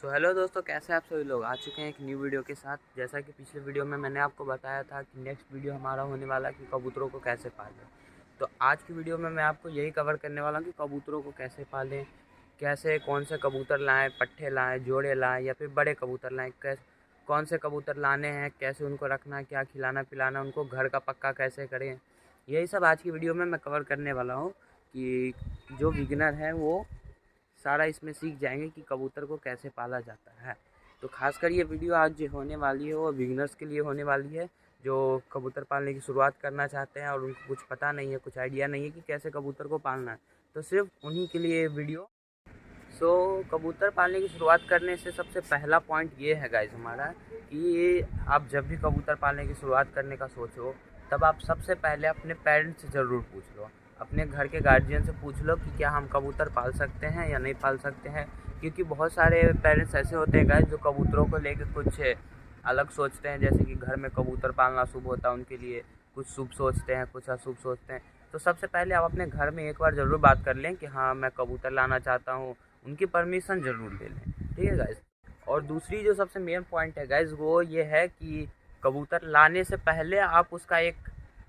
Hello दोस्तों, कैसे आप सभी लोग आ चुके हैं एक न्यू वीडियो के साथ। जैसा कि पिछले वीडियो में मैंने आपको बताया था कि नेक्स्ट वीडियो हमारा होने वाला है कि कबूतरों को कैसे पालें। तो आज की वीडियो में मैं आपको यही कवर करने वाला हूँ कि कबूतरों को कैसे पालें, कैसे कौन से कबूतर लाएँ, पट्ठे लाएँ, जोड़े लाएँ या फिर बड़े कबूतर लाएँ, कौन से कबूतर लाने हैं, कैसे उनको रखना है, क्या खिलाना पिलाना, उनको घर का पक्का कैसे करें। यही सब आज की वीडियो में मैं कवर करने वाला हूँ कि जो बिगिनर है वो सारा इसमें सीख जाएंगे कि कबूतर को कैसे पाला जाता है। तो खासकर ये वीडियो आज जो होने वाली है वो बिगिनर्स के लिए होने वाली है, जो कबूतर पालने की शुरुआत करना चाहते हैं और उनको कुछ पता नहीं है, कुछ आइडिया नहीं है कि कैसे कबूतर को पालना है। तो सिर्फ उन्हीं के लिए ये वीडियो। कबूतर पालने की शुरुआत करने से सबसे पहला पॉइंट ये है गाइस हमारा कि आप जब भी कबूतर पालने की शुरुआत करने का सोचो, तब आप सबसे पहले अपने पेरेंट्स से ज़रूर पूछ लो, अपने घर के गार्जियन से पूछ लो कि क्या हम कबूतर पाल सकते हैं या नहीं पाल सकते हैं। क्योंकि बहुत सारे पेरेंट्स ऐसे होते हैं गाइस जो कबूतरों को लेकर कुछ अलग सोचते हैं, जैसे कि घर में कबूतर पालना शुभ होता है उनके लिए, कुछ शुभ सोचते हैं, कुछ अशुभ सोचते हैं। तो सबसे पहले आप अपने घर में एक बार ज़रूर बात कर लें कि हाँ, मैं कबूतर लाना चाहता हूँ, उनकी परमिशन ज़रूर ले लें। ठीक है गाइज़। और दूसरी जो सबसे मेन पॉइंट है गाइज़ वो ये है कि कबूतर लाने से पहले आप उसका एक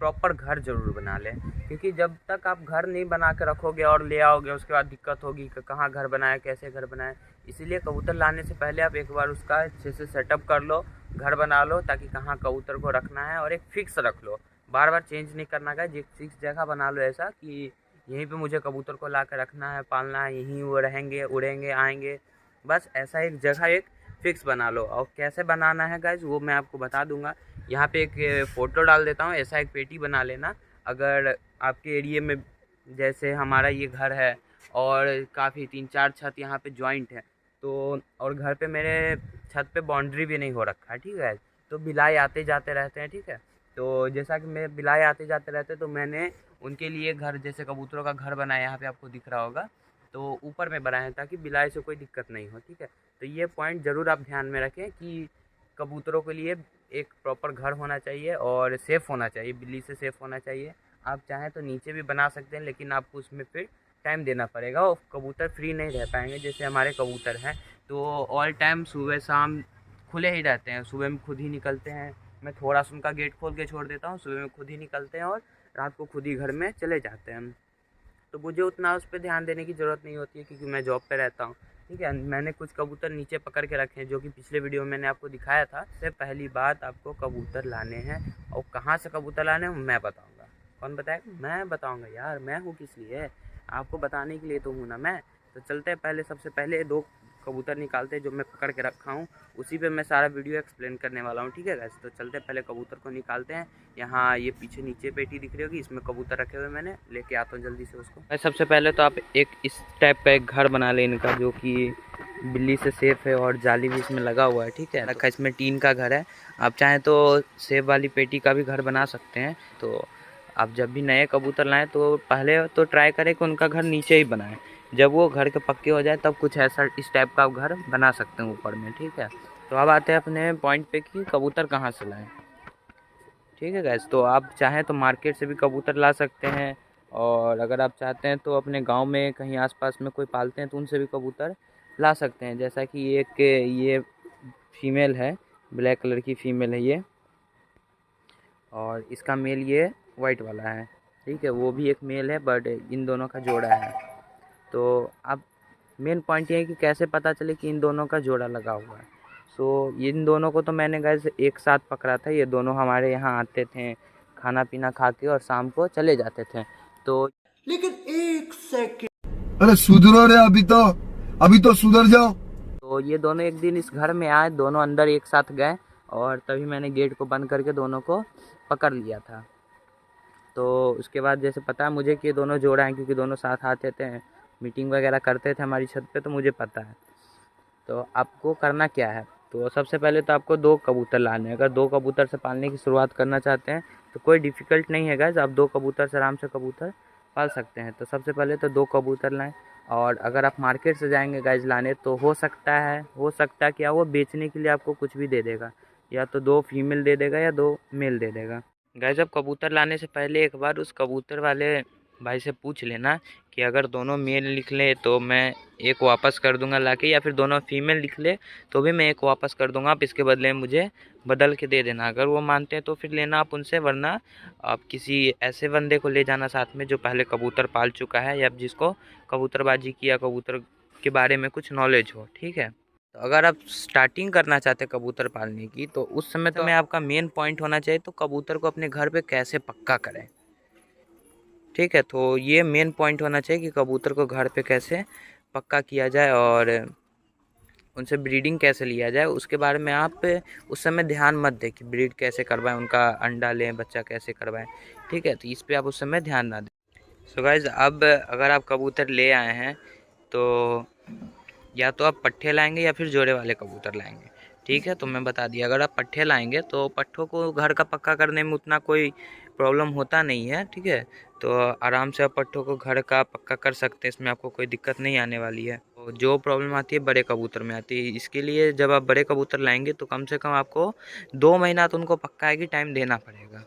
प्रॉपर घर ज़रूर बना लें। क्योंकि जब तक आप घर नहीं बना के रखोगे और ले आओगे, उसके बाद दिक्कत होगी कि कहाँ घर बनाए, कैसे घर बनाए। इसीलिए कबूतर लाने से पहले आप एक बार उसका अच्छे से सेटअप कर लो, घर बना लो, ताकि कहाँ कबूतर को रखना है और एक फ़िक्स रख लो। बार बार चेंज नहीं करना गाइज़, एक फ़िक्स जगह बना लो ऐसा कि यहीं पे मुझे कबूतर को ला कर रखना है, पालना है, यहीं वो रहेंगे, उड़ेंगे, आएंगे। बस ऐसा एक जगह एक फ़िक्स बना लो। और कैसे बनाना है गाइज़ वो मैं आपको बता दूंगा। यहाँ पे एक फ़ोटो डाल देता हूँ, ऐसा एक पेटी बना लेना। अगर आपके एरिए में जैसे हमारा ये घर है और काफ़ी 3-4 छत यहाँ पे जॉइंट है, तो और घर पे मेरे छत पे बाउंड्री भी नहीं हो रखा है, ठीक है। तो बिलाई आते जाते रहते हैं, ठीक है। तो जैसा कि मेरे बिलाई आते जाते रहते हैं, तो मैंने उनके लिए घर, जैसे कबूतरों का घर बनाया, यहाँ पे आपको दिख रहा होगा, तो ऊपर में बनाए हैं ताकि बिलाई से कोई दिक्कत नहीं हो, ठीक है। तो ये पॉइंट ज़रूर आप ध्यान में रखें कि कबूतरों के लिए एक प्रॉपर घर होना चाहिए और सेफ़ होना चाहिए, बिल्ली से सेफ़ होना चाहिए। आप चाहें तो नीचे भी बना सकते हैं, लेकिन आपको उसमें फिर टाइम देना पड़ेगा और कबूतर फ्री नहीं रह पाएंगे। जैसे हमारे कबूतर हैं तो ऑल टाइम सुबह शाम खुले ही रहते हैं, सुबह में खुद ही निकलते हैं। मैं थोड़ा सा उनका गेट खोल के छोड़ देता हूँ, सुबह में खुद ही निकलते हैं और रात को खुद ही घर में चले जाते हैं। तो मुझे उतना उस पर ध्यान देने की ज़रूरत नहीं होती है, क्योंकि मैं जॉब पे रहता हूँ, ठीक है। मैंने कुछ कबूतर नीचे पकड़ के रखे हैं, जो कि पिछले वीडियो में मैंने आपको दिखाया था। सबसे पहली बात, आपको कबूतर लाने हैं और कहाँ से कबूतर लाने हैं मैं बताऊँगा। कौन बताएगा? मैं बताऊँगा यार, मैं हूँ किस लिए, आपको बताने के लिए तो हूँ ना मैं। तो चलते हैं, पहले सबसे पहले 2 कबूतर निकालते हैं जो मैं पकड़ के रखा हूँ, उसी पे मैं सारा वीडियो एक्सप्लेन करने वाला हूँ, ठीक है गाइस। तो चलते हैं, पहले कबूतर को निकालते हैं। यहाँ ये पीछे नीचे पेटी दिख रही होगी, इसमें कबूतर रखे हुए, मैंने लेके आता हूँ जल्दी से उसको। सबसे पहले तो आप एक इस टाइप का एक घर बना लें इनका, जो कि बिल्ली से सेफ है और जाली भी इसमें लगा हुआ है, ठीक है। रखा इसमें टीन का घर है, आप चाहें तो सेब वाली पेटी का भी घर बना सकते हैं। तो आप जब भी नए कबूतर लाएँ तो पहले तो ट्राई करें कि उनका घर नीचे ही बनाएं। जब वो घर के पक्के हो जाए तब कुछ ऐसा इस टाइप का घर बना सकते हैं ऊपर में, ठीक है। तो अब आते हैं अपने पॉइंट पे कि कबूतर कहाँ से लाएं, ठीक है गैस। तो आप चाहें तो मार्केट से भी कबूतर ला सकते हैं, और अगर आप चाहते हैं तो अपने गांव में कहीं आसपास में कोई पालते हैं तो उनसे भी कबूतर ला सकते हैं। जैसा कि एक ये फीमेल है, ब्लैक कलर की फ़ीमेल है ये, और इसका मेल ये वाइट वाला है, ठीक है। वो भी एक मेल है, बट इन दोनों का जोड़ा है। तो अब मेन पॉइंट ये है कि कैसे पता चले कि इन दोनों का जोड़ा लगा हुआ है। इन दोनों को तो मैंने गैस एक साथ पकड़ा था। ये दोनों हमारे यहाँ आते थे, खाना पीना खा के और शाम को चले जाते थे। तो लेकिन एक सेकंड, अरे सुधरो रे, अभी तो सुधर जाओ। तो ये दोनों एक दिन इस घर में आए, दोनों अंदर एक साथ गए, और तभी मैंने गेट को बंद करके दोनों को पकड़ लिया था। तो उसके बाद जैसे पता है मुझे कि ये दोनों जोड़ा हैं, क्योंकि दोनों साथ आते थे, मीटिंग वगैरह करते थे हमारी छत पे, तो मुझे पता है। तो आपको करना क्या है, तो सबसे पहले तो आपको 2 कबूतर लाने हैं। अगर 2 कबूतर से पालने की शुरुआत करना चाहते हैं तो कोई डिफ़िकल्ट नहीं है गाइस, आप 2 कबूतर से आराम से कबूतर पाल सकते हैं। तो सबसे पहले तो 2 कबूतर लाएँ, और अगर आप मार्केट से जाएंगे गाइस लाने, तो हो सकता है क्या, वो बेचने के लिए आपको कुछ भी दे देगा, या तो 2 फीमेल दे देगा या 2 मेल दे देगा। गाइस, आप कबूतर लाने से पहले एक बार उस कबूतर वाले भाई से पूछ लेना कि अगर दोनों मेल लिख ले तो मैं एक वापस कर दूंगा लाके, या फिर दोनों फीमेल लिख ले तो भी मैं एक वापस कर दूंगा, आप इसके बदले में मुझे बदल के दे देना। अगर वो मानते हैं तो फिर लेना आप उनसे, वरना आप किसी ऐसे बंदे को ले जाना साथ में जो पहले कबूतर पाल चुका है या जिसको कबूतरबाजी की या कबूतर के बारे में कुछ नॉलेज हो। ठीक है, तो अगर आप स्टार्टिंग करना चाहते हैं कबूतर पालने की तो उस समय तो आपका मेन पॉइंट होना चाहिए तो कबूतर को अपने घर पे कैसे पक्का करें। ठीक है, तो ये मेन पॉइंट होना चाहिए कि कबूतर को घर पे कैसे पक्का किया जाए और उनसे ब्रीडिंग कैसे लिया जाए, उसके बारे में आप उस समय ध्यान मत दें कि ब्रीड कैसे करवाएं, उनका अंडा लें, बच्चा कैसे करवाएं। ठीक है, तो इस पे आप उस समय ध्यान ना दें। सो गाइज, अब अगर आप कबूतर ले आए हैं तो या तो आप पट्ठे लाएंगे या फिर जोड़े वाले कबूतर लाएंगे। ठीक है, तो मैं बता दिया, अगर आप पट्ठे लाएंगे तो पट्ठों को घर का पक्का करने में उतना कोई प्रॉब्लम होता नहीं है। ठीक है, तो आराम से आप पट्ठों को घर का पक्का कर सकते हैं, इसमें आपको कोई दिक्कत नहीं आने वाली है। तो जो प्रॉब्लम आती है बड़े कबूतर में आती है। इसके लिए जब आप बड़े कबूतर लाएंगे तो कम से कम आपको 2 महीना तो उनको पक्का है कि टाइम देना पड़ेगा।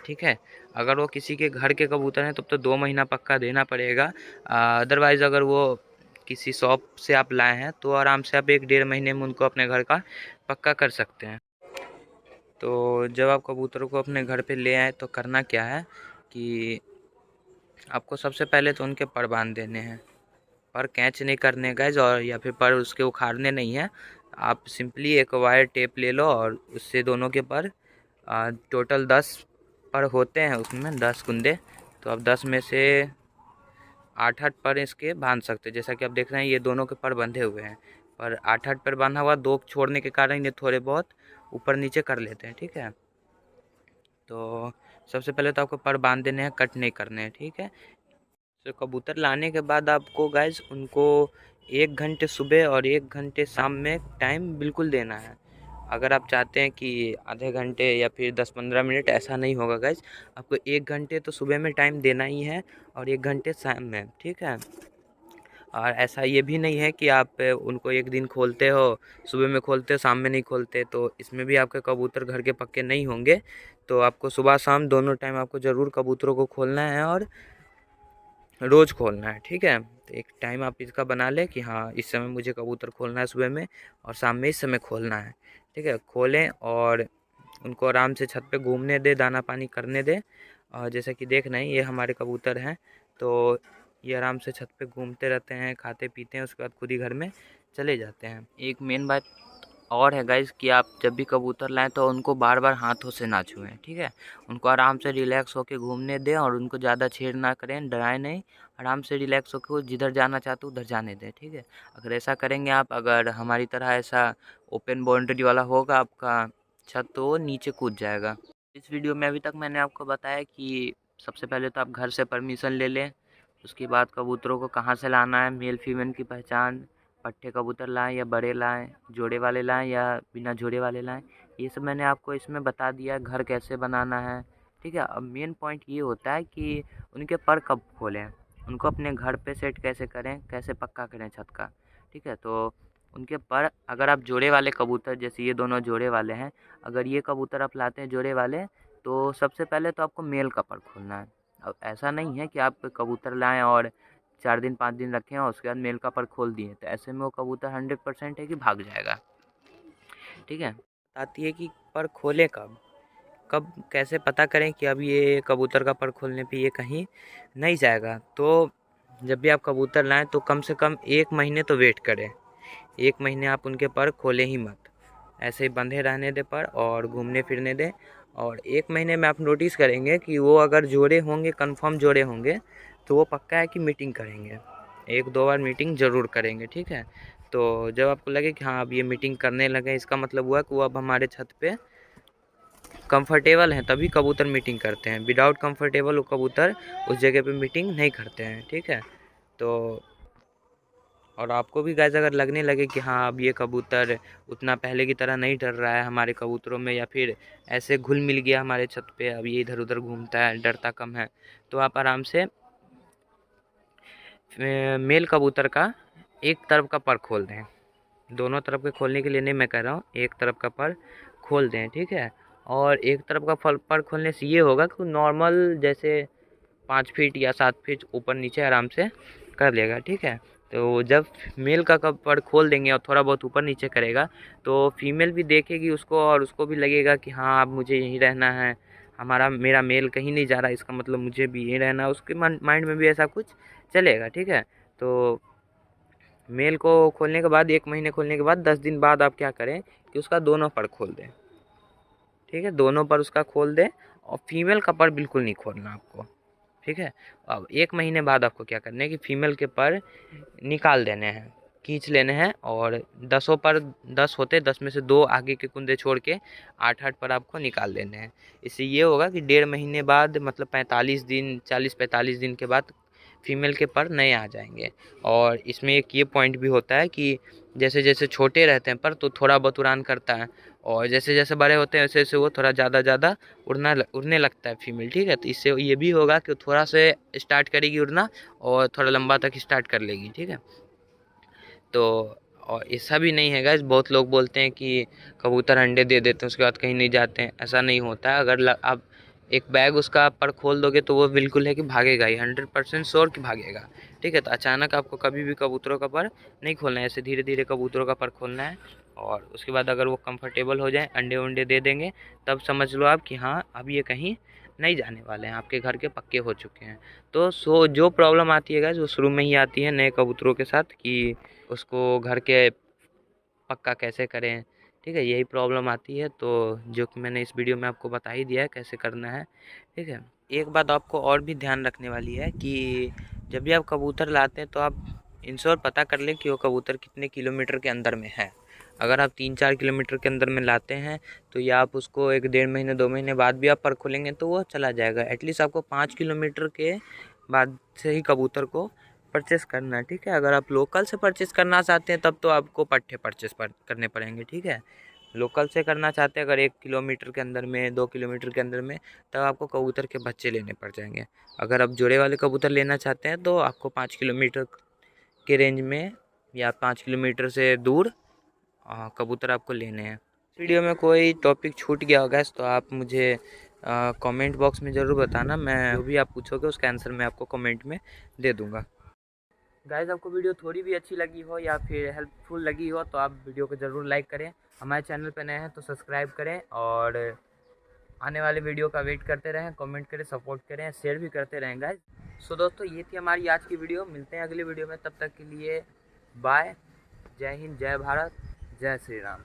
ठीक है, अगर वो किसी के घर के कबूतर हैं तब तो 2 महीना पक्का देना पड़ेगा। अदरवाइज़ अगर वो किसी शॉप से आप लाए हैं तो आराम से आप 1-1.5 महीने में उनको अपने घर का पक्का कर सकते हैं। तो जब आप कबूतरों को अपने घर पे ले आए तो करना क्या है कि आपको सबसे पहले तो उनके पर बांध देने हैं। पर कैच नहीं करने गाइस, और या फिर पर उसके उखाड़ने नहीं है। आप सिंपली एक वायर टेप ले लो और उससे दोनों के पर टोटल 10 पर होते हैं, उसमें 10 कुंदे, तो आप 10 में से 8-8 पर इसके बांध सकते हैं। जैसा कि आप देख रहे हैं ये दोनों के पर बंधे हुए हैं, पर 8-8 पर बांधा हुआ, 2 छोड़ने के कारण ये थोड़े बहुत ऊपर नीचे कर लेते हैं। ठीक है, तो सबसे पहले तो आपको पर बांध देने हैं, कट नहीं करने हैं। ठीक है, तो कबूतर लाने के बाद आपको गाइज उनको 1 घंटे सुबह और 1 घंटे शाम में टाइम बिल्कुल देना है। अगर आप चाहते हैं कि आधे घंटे या फिर 10-15 मिनट, ऐसा नहीं होगा गाइज, आपको 1 घंटे तो सुबह में टाइम देना ही है और 1 घंटे शाम में। ठीक है, और ऐसा ये भी नहीं है कि आप उनको एक दिन खोलते हो, सुबह में खोलते हो शाम में नहीं खोलते, तो इसमें भी आपके कबूतर घर के पक्के नहीं होंगे। तो आपको सुबह शाम दोनों टाइम आपको ज़रूर कबूतरों को खोलना है और रोज़ खोलना है। ठीक है, तो एक टाइम आप इसका बना लें कि हाँ इस समय मुझे कबूतर खोलना है सुबह में और शाम में इस समय खोलना है। ठीक है, खोलें और उनको आराम से छत पे घूमने दें, दाना पानी करने दें। और जैसा कि देख रहे हैं ये हमारे कबूतर हैं, तो ये आराम से छत पे घूमते रहते हैं, खाते पीते हैं, उसके बाद खुद ही घर में चले जाते हैं। एक मेन बात और है गाइस कि आप जब भी कबूतर लाएं तो उनको बार बार हाथों से ना छुएं। ठीक है, उनको आराम से रिलैक्स होकर घूमने दें और उनको ज़्यादा छेड़ ना करें, डराएं नहीं, आराम से रिलैक्स होकर वो जिधर जाना चाहते हो उधर जाने दें। ठीक है, अगर ऐसा करेंगे आप, अगर हमारी तरह ऐसा ओपन बाउंड्री वाला होगा आपका छत, तो वो नीचे कूद जाएगा। इस वीडियो में अभी तक मैंने आपको बताया कि सबसे पहले तो आप घर से परमिशन ले लें, उसके बाद कबूतरों को कहाँ से लाना है, मेल फीमेल की पहचान, पट्टे कबूतर लाएं या बड़े लाएं, जोड़े वाले लाएं या बिना जोड़े वाले लाएं, ये सब मैंने आपको इसमें बता दिया है। घर कैसे बनाना है। ठीक है, अब मेन पॉइंट ये होता है कि उनके पर कब खोलें, उनको अपने घर पे सेट कैसे करें, कैसे पक्का करें छत का। ठीक है, तो उनके पर अगर आप जोड़े वाले कबूतर, जैसे ये दोनों जोड़े वाले हैं, अगर ये कबूतर आप लाते हैं जोड़े वाले, तो सबसे पहले तो आपको मेल का पर खोलना है। अब ऐसा नहीं है कि आप कबूतर लाएं और 4 दिन 5 दिन रखें और उसके बाद मेल का पर खोल दिए, तो ऐसे में वो कबूतर 100% है कि भाग जाएगा। ठीक है, आती है कि पर खोले कब, कब कैसे पता करें कि अब ये कबूतर का पर खोलने पे ये कहीं नहीं जाएगा। तो जब भी आप कबूतर लाएं तो कम से कम 1 महीने तो वेट करें। 1 महीने आप उनके पर खोले ही मत, ऐसे ही बंधे रहने दें पर और घूमने फिरने दें। और 1 महीने में आप नोटिस करेंगे कि वो अगर जोड़े होंगे, कंफर्म जोड़े होंगे, तो वो पक्का है कि मीटिंग करेंगे, 1-2 बार मीटिंग ज़रूर करेंगे। ठीक है, तो जब आपको लगे कि हाँ अब ये मीटिंग करने लगे, इसका मतलब हुआ कि वो अब हमारे छत पे कंफर्टेबल हैं, तभी कबूतर मीटिंग करते हैं। विदाउट कंफर्टेबल वो कबूतर उस जगह पे मीटिंग नहीं करते हैं। ठीक है, तो और आपको भी गाइस अगर लगने लगे कि हाँ अब ये कबूतर उतना पहले की तरह नहीं डर रहा है हमारे कबूतरों में, या फिर ऐसे घुल मिल गया हमारे छत पे, अब ये इधर उधर घूमता है, डरता कम है, तो आप आराम से मेल कबूतर का एक तरफ का पर खोल दें। दोनों तरफ के खोलने के लिए नहीं मैं कह रहा हूँ, एक तरफ का पर खोल दें। ठीक है, और एक तरफ का पर खोलने से ये होगा कि नॉर्मल जैसे 5 फीट या 7 फीट ऊपर नीचे आराम से कर लेगा, ठीक है। तो जब मेल का पर खोल देंगे और थोड़ा बहुत ऊपर नीचे करेगा तो फीमेल भी देखेगी उसको और उसको भी लगेगा कि हाँ अब मुझे यहीं रहना है, मेरा मेल कहीं नहीं जा रहा, इसका मतलब मुझे भी यहीं रहना है। उसके माइंड में भी ऐसा कुछ चलेगा, ठीक है। तो मेल को खोलने के बाद 1 महीने खोलने के बाद 10 दिन बाद आप क्या करें कि उसका दोनों पर खोल दें, ठीक है। दोनों पर उसका खोल दें और फीमेल का पर बिल्कुल नहीं खोलना आपको, ठीक है। अब 1 महीने बाद आपको क्या करना है कि फीमेल के पर निकाल देने हैं, खींच लेने हैं और 10 पर 10 होते 10 में से 2 आगे के कुंदे छोड़ के 8-8 पर आपको निकाल देने हैं। इससे ये होगा कि 1.5 महीने बाद मतलब 45 दिन 40-45 दिन के बाद फीमेल के पर नए आ जाएंगे। और इसमें एक ये पॉइंट भी होता है कि जैसे जैसे छोटे रहते हैं पर तो थोड़ा बहुत उड़ान करता है और जैसे जैसे बड़े होते हैं वैसे वैसे वो थोड़ा ज़्यादा उड़ने लगता है फीमेल, ठीक है। तो इससे ये भी होगा कि थोड़ा से स्टार्ट करेगी उड़ना और थोड़ा लंबा तक स्टार्ट कर लेगी, ठीक है। तो और ऐसा भी नहीं है गाइस, बहुत लोग बोलते हैं कि कबूतर अंडे दे देते हैं उसके बाद कहीं नहीं जाते हैं, ऐसा नहीं होता है। अगर आप एक बैग उसका पर खोल दोगे तो वो बिल्कुल है कि भागेगा ही, 100% श्योर कि भागेगा, ठीक है। तो अचानक आपको कभी भी कबूतरों का पर नहीं खोलना है, ऐसे धीरे धीरे कबूतरों का पर खोलना है और उसके बाद अगर वो कंफर्टेबल हो जाए अंडे वंडे दे देंगे तब समझ लो आप कि हाँ अब ये कहीं नहीं जाने वाले हैं, आपके घर के पक्के हो चुके हैं। तो जो प्रॉब्लम आती है गाइस वो शुरू में ही आती है नए कबूतरों के साथ कि उसको घर के पक्का कैसे करें, ठीक है। यही प्रॉब्लम आती है, तो जो कि मैंने इस वीडियो में आपको बता ही दिया है कैसे करना है, ठीक है। एक बात आपको और भी ध्यान रखने वाली है कि जब भी आप कबूतर लाते हैं तो आप इंश्योर पता कर लें कि वो कबूतर कितने किलोमीटर के अंदर में है। अगर आप 3-4 किलोमीटर के अंदर में लाते हैं तो या आप उसको 1-1.5 महीने 2 महीने बाद भी आप पर खोलेंगे तो वो चला जाएगा। एटलीस्ट आपको 5 किलोमीटर के बाद से ही कबूतर को परचेस करना है, ठीक है। अगर आप लोकल से परचेस करना चाहते हैं तब तो आपको पट्टे परचेस करने पड़ेंगे, ठीक है। लोकल से करना चाहते हैं अगर 1 किलोमीटर के अंदर में 2 किलोमीटर के अंदर में तब आपको कबूतर के बच्चे लेने पड़ जाएंगे। अगर आप जोड़े वाले कबूतर लेना चाहते हैं तो आपको 5 किलोमीटर के रेंज में या 5 किलोमीटर से दूर कबूतर आपको लेने हैं। वीडियो में कोई टॉपिक छूट गया होगा तो आप मुझे कमेंट बॉक्स में ज़रूर बताना, मैं जो भी आप पूछोगे उसका आंसर मैं आपको कमेंट में दे दूँगा। गाइस आपको वीडियो थोड़ी भी अच्छी लगी हो या फिर हेल्पफुल लगी हो तो आप वीडियो को ज़रूर लाइक करें, हमारे चैनल पर नए हैं तो सब्सक्राइब करें और आने वाले वीडियो का वेट करते रहें, कमेंट करें, सपोर्ट करें, शेयर भी करते रहें गाइस। सो दोस्तों ये थी हमारी आज की वीडियो, मिलते हैं अगली वीडियो में, तब तक के लिए बाय। जय हिंद, जय भारत, जय श्री राम।